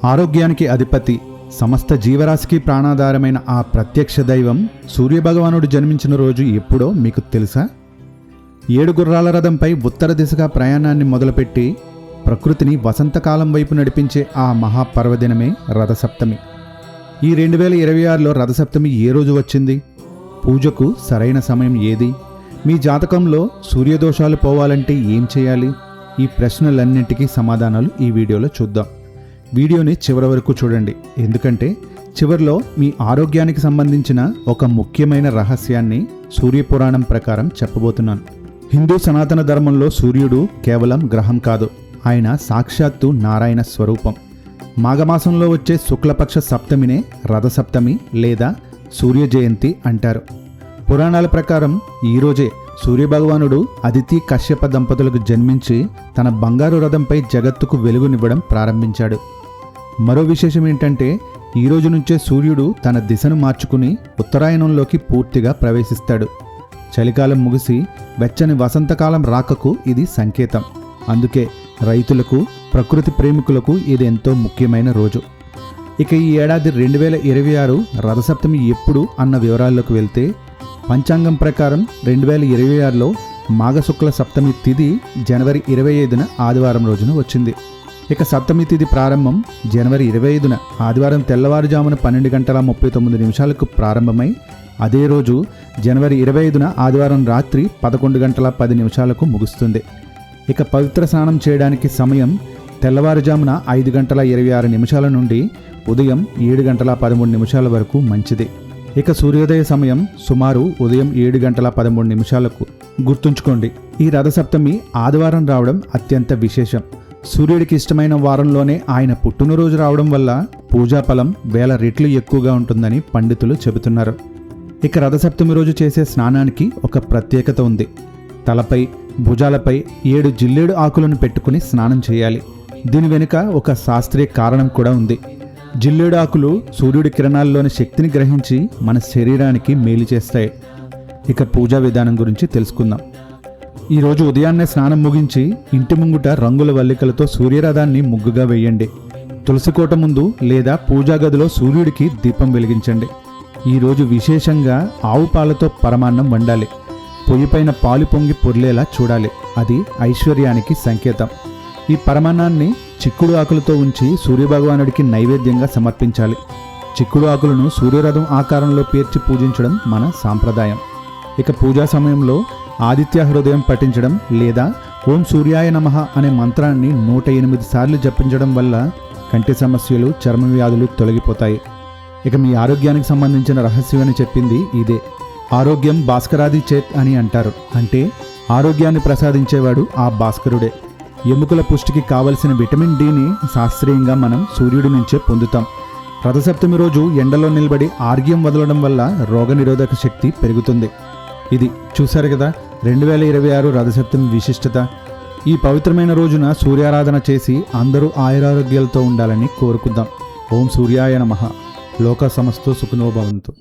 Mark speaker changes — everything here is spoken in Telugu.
Speaker 1: ఆరోగ్యానికి అధిపతి, సమస్త జీవరాశికి ప్రాణాధారమైన ఆ ప్రత్యక్ష దైవం సూర్యభగవానుడు జన్మించిన రోజు ఎప్పుడో మీకు తెలుసా? 7 గుర్రాల రథంపై ఉత్తర దిశగా ప్రయాణాన్ని మొదలుపెట్టి ప్రకృతిని వసంతకాలం వైపు నడిపించే ఆ మహాపర్వదినమే రథసప్తమి. ఈ 2026లో రథసప్తమి ఏ రోజు వచ్చింది? పూజకు సరైన సమయం ఏది? మీ జాతకంలో సూర్యదోషాలు పోవాలంటే ఏం చేయాలి? ఈ ప్రశ్నలన్నింటికీ సమాధానాలు ఈ వీడియోలో చూద్దాం. వీడియోని చివరి వరకు చూడండి, ఎందుకంటే చివరిలో మీ ఆరోగ్యానికి సంబంధించిన ఒక ముఖ్యమైన రహస్యాన్ని సూర్యపురాణం ప్రకారం చెప్పబోతున్నాను. హిందూ సనాతన ధర్మంలో సూర్యుడు కేవలం గ్రహం కాదు, ఆయన సాక్షాత్తు నారాయణ స్వరూపం. మాఘమాసంలో వచ్చే శుక్లపక్ష సప్తమినే రథసప్తమి లేదా సూర్య జయంతి అంటారు. పురాణాల ప్రకారం ఈరోజే సూర్యభగవానుడు అదితి కశ్యప దంపతులకు జన్మించి తన బంగారు రథంపై జగత్తుకు వెలుగునివ్వడం ప్రారంభించాడు. మరో విశేషం ఏంటంటే ఈ రోజు నుంచే సూర్యుడు తన దిశను మార్చుకుని ఉత్తరాయణంలోకి పూర్తిగా ప్రవేశిస్తాడు. చలికాలం ముగిసి వెచ్చని వసంతకాలం రాకకు ఇది సంకేతం. అందుకే రైతులకు, ప్రకృతి ప్రేమికులకు ఇది ఎంతో ముఖ్యమైన రోజు. ఇక ఈ ఏడాది 2026 రథసప్తమి ఎప్పుడు అన్న వివరాల్లోకి వెళ్తే, పంచాంగం ప్రకారం 2026లో మాఘశుక్ల సప్తమి తిథి జనవరి 25న ఆదివారం రోజున వచ్చింది. ఇక సప్తమి తిథి ప్రారంభం జనవరి 25న ఆదివారం తెల్లవారుజామున 12:39 ప్రారంభమై అదే రోజు జనవరి 25న ఆదివారం రాత్రి 11:10 ముగుస్తుంది. ఇక పవిత్ర స్నానం చేయడానికి సమయం తెల్లవారుజామున 5:26 నుండి ఉదయం 7:13 వరకు మంచిది. ఇక సూర్యోదయ సమయం సుమారు ఉదయం 7:13. గుర్తుంచుకోండి, ఈ రథసప్తమి ఆదివారం రావడం అత్యంత విశేషం. సూర్యుడికి ఇష్టమైన వారంలోనే ఆయన పుట్టినరోజు రావడం వల్ల పూజాఫలం 1000 రెట్లు ఎక్కువగా ఉంటుందని పండితులు చెబుతున్నారు. ఇక రథసప్తమి రోజు చేసే స్నానానికి ఒక ప్రత్యేకత ఉంది. తలపై, భుజాలపై 7 జిల్లేడు ఆకులను పెట్టుకుని స్నానం చేయాలి. దీని వెనుక ఒక శాస్త్రీయ కారణం కూడా ఉంది. జిల్లేడు ఆకులు సూర్యుడి కిరణాల్లోని శక్తిని గ్రహించి మన శరీరానికి మేలు చేస్తాయి. ఇక పూజా విధానం గురించి తెలుసుకుందాం. ఈరోజు ఉదయాన్నే స్నానం ముగించి ఇంటి ముంగుట రంగుల వల్లికలతో సూర్యరథాన్ని ముగ్గుగా వేయండి. తులసికోట ముందు లేదా పూజా గదిలో సూర్యుడికి దీపం వెలిగించండి. ఈరోజు విశేషంగా ఆవు పాలతో పరమాన్నం వండాలి. పొయ్యిపైన పాలు పొంగి పొర్లేలా చూడాలి. అది ఐశ్వర్యానికి సంకేతం. ఈ పరమాన్నాన్ని చిక్కుడు ఆకులతో ఉంచి సూర్యభగవానుడికి నైవేద్యంగా సమర్పించాలి. చిక్కుడు ఆకులను సూర్యరథం ఆకారంలో పేర్చి పూజించడం మన సాంప్రదాయం. ఇక పూజా సమయంలో ఆదిత్య హృదయం పఠించడం లేదా ఓం సూర్యాయ నమః అనే మంత్రాన్ని 108 సార్లు జపించడం వల్ల కంటి సమస్యలు, చర్మ వ్యాధులు తొలగిపోతాయి. ఇక మీ ఆరోగ్యానికి సంబంధించిన రహస్యం అని చెప్పింది ఇదే. ఆరోగ్యం భాస్కరాది చేత్ అని అంటారు. అంటే ఆరోగ్యాన్ని ప్రసాదించేవాడు ఆ భాస్కరుడే. ఎముకల పుష్టికి కావలసిన విటమిన్ డిని శాస్త్రీయంగా మనం సూర్యుడి నుంచే పొందుతాం. రథసప్తమి రోజు ఎండలో నిలబడి ఆర్గ్యం వదలడం వల్ల రోగనిరోధక శక్తి పెరుగుతుంది. ఇది చూశారు కదా 2026 రథసప్తమి విశిష్టత. ఈ పవిత్రమైన రోజున సూర్యారాధన చేసి అందరూ ఆయురారోగ్యాలతో ఉండాలని కోరుకుందాం. ఓం సూర్యాయ నమః. లోక సమస్తో సుఖినో భవంతు.